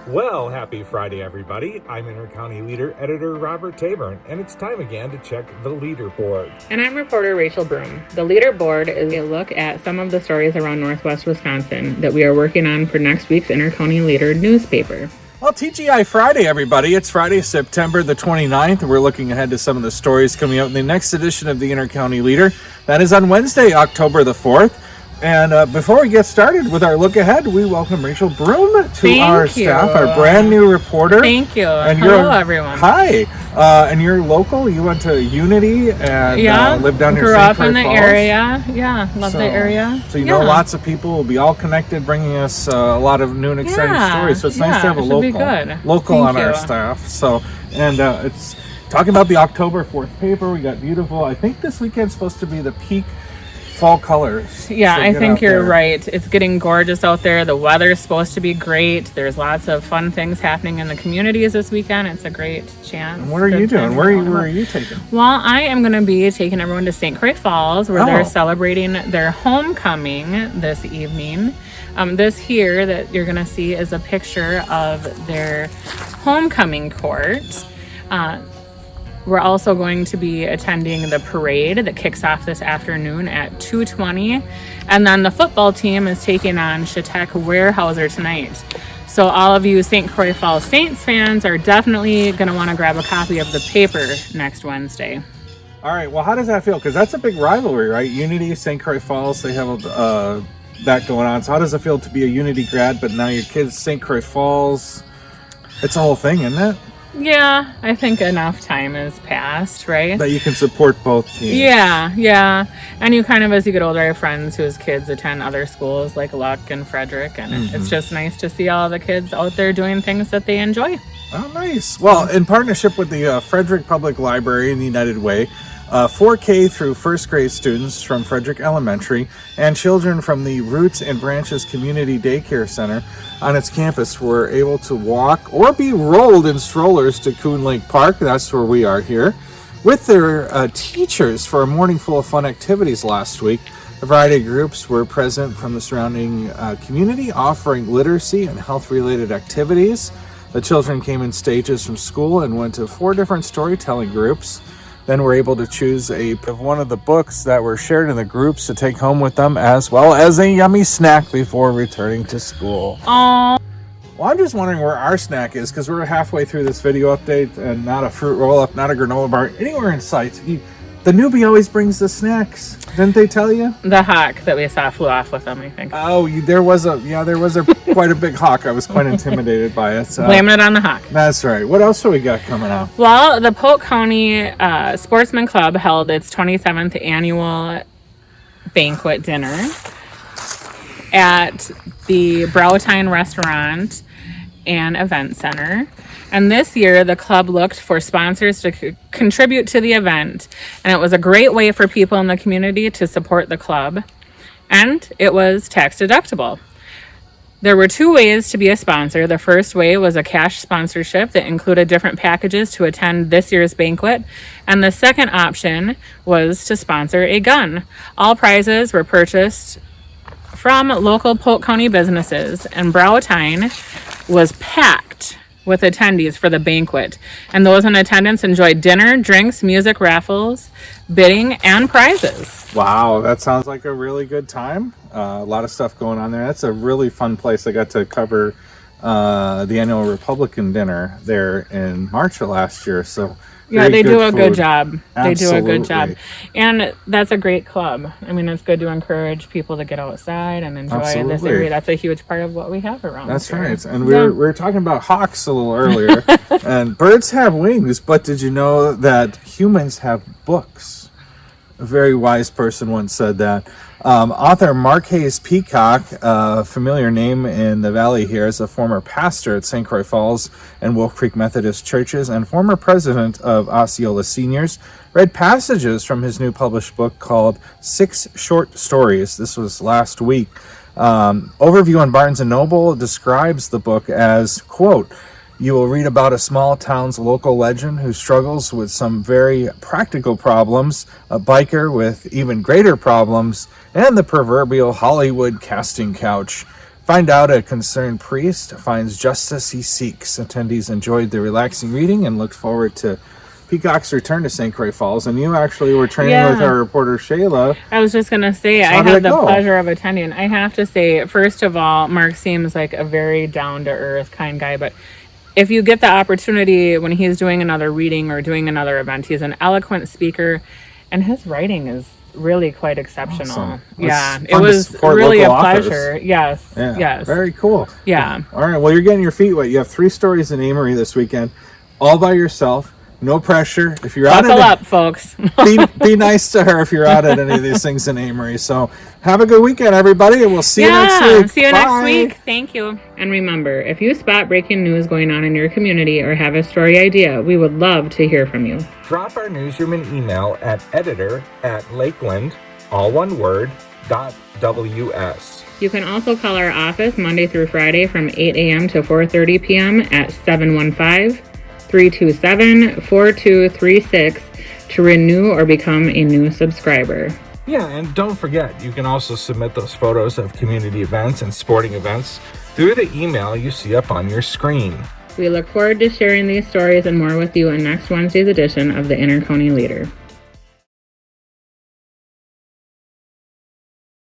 Well, happy Friday, everybody. I'm Intercounty Leader Editor Robert Taburn, and it's time again to check the leaderboard. And I'm reporter Rachel Broom. The leaderboard is a look at some of the stories around Northwest Wisconsin that we are working on for next week's Intercounty Leader newspaper. Well, TGI Friday, everybody. It's Friday, September the 29th, and we're looking ahead to some of the stories coming out in the next edition of the Intercounty Leader. That is on Wednesday, October the 4th. And before we get started with our look ahead, we welcome Rachel Broom to our staff, our brand new reporter. Thank you. And hello, everyone. Hi. And you're local. You went to Unity and lived down near grew St. up Croix in the Falls. area. Yeah, love the area. So you know lots of people will be all connected, bringing us a lot of new and exciting stories. So it's nice to have a local on our staff. So it's talking about the October 4th paper. We got beautiful. I think this weekend's supposed to be the peak fall colors. Yeah, I think you're right. It's getting gorgeous out there. The weather's supposed to be great. There's lots of fun things happening in the communities this weekend. It's a great chance. And what are you doing? Where are you taking? Well, I am going to be taking everyone to St. Croix Falls, where they're celebrating their homecoming this evening. This here that you're going to see is a picture of their homecoming court. We're also going to be attending the parade that kicks off this afternoon at 2:20. And then the football team is taking on Chautauqua Weyerhaeuser tonight. So all of you St. Croix Falls Saints fans are definitely going to want to grab a copy of the paper next Wednesday. All right. Well, how does that feel? Because that's a big rivalry, right? Unity, St. Croix Falls, they have that going on. So how does it feel to be a Unity grad, but now your kid's St. Croix Falls? It's a whole thing, isn't it? Yeah, I think enough time has passed, right? That you can support both teams. Yeah. And you kind of, as you get older, have friends whose kids attend other schools like Luck and Frederick, and it's just nice to see all the kids out there doing things that they enjoy. Oh, nice. Well, in partnership with the Frederick Public Library and the United Way, 4K through first grade students from Frederick Elementary and children from the Roots and Branches Community Daycare Center on its campus were able to walk or be rolled in strollers to Coon Lake Park. That's where we are here, with their teachers for a morning full of fun activities last week. A variety of groups were present from the surrounding community, offering literacy and health-related activities. The children came in stages from school and went to 4 different storytelling groups. Then we're able to choose one of the books that were shared in the groups to take home with them, as well as a yummy snack before returning to school. Aww. Well, I'm just wondering where our snack is, because we're halfway through this video update and not a fruit roll-up, not a granola bar, anywhere in sight. The newbie always brings the snacks. Didn't they tell you? The hawk that we saw flew off with them, I think. Oh, there was quite a big hawk. I was quite intimidated by it. Blaming it on the hawk. That's right. What else do we got coming up? Well, the Polk County Sportsman Club held its 27th annual banquet dinner at the Browtine Restaurant and Event Center. And this year, the club looked for sponsors to contribute to the event. And it was a great way for people in the community to support the club. And it was tax deductible. There were 2 ways to be a sponsor. The first way was a cash sponsorship that included different packages to attend this year's banquet. And the second option was to sponsor a gun. All prizes were purchased from local Polk County businesses. And Browtine was packed with attendees for the banquet, and those in attendance enjoyed dinner, drinks, music, raffles, bidding, and prizes. Wow, that sounds like a really good time. A lot of stuff going on there. That's a really fun place. I got to cover the annual Republican dinner there in March of last year, so yeah, they do a good job. Absolutely. They do a good job. And that's a great club. I mean, it's good to encourage people to get outside and enjoy this area. That's a huge part of what we have around That's here. right. And we were talking about hawks a little earlier. And birds have wings, but did you know that humans have books? A very wise person once said that. Author Marques Peacock, a familiar name in the valley here, is a former pastor at St. Croix Falls and Wolf Creek Methodist Churches and former president of Osceola Seniors, read passages from his new published book called 6 Short Stories. This was last week. Overview on Barnes & Noble describes the book as, quote, "You will read about a small town's local legend who struggles with some very practical problems, a biker with even greater problems, and the proverbial Hollywood casting couch. Find out a concerned priest finds justice he seeks. Attendees enjoyed the relaxing reading and looked forward to Peacock's return to St. Croix Falls. And you actually were training with our reporter, Shayla. I was just going to say, I had the pleasure of attending. I have to say, first of all, Mark seems like a very down-to-earth, kind guy. But if you get the opportunity when he's doing another reading or doing another event, he's an eloquent speaker. And his writing is really quite exceptional. Awesome. Yeah, it was really a pleasure. Yes. Very cool. Yeah. All right. Well, you're getting your feet wet. You have 3 stories in Amory this weekend, all by yourself. No pressure. If you're Buckle up, folks. be nice to her if you're out at any of these things in Amory. So have a good weekend, everybody, and we'll see you next week. See you next week. Thank you. And remember, if you spot breaking news going on in your community or have a story idea, we would love to hear from you. Drop our newsroom an email at editor@lakeland, all one word, .ws. You can also call our office Monday through Friday from 8 a.m. to 4:30 p.m. at 715-327-4236 to renew or become a new subscriber. Yeah, and don't forget, you can also submit those photos of community events and sporting events through the email you see up on your screen. We look forward to sharing these stories and more with you in next Wednesday's edition of the Inter-County Leader.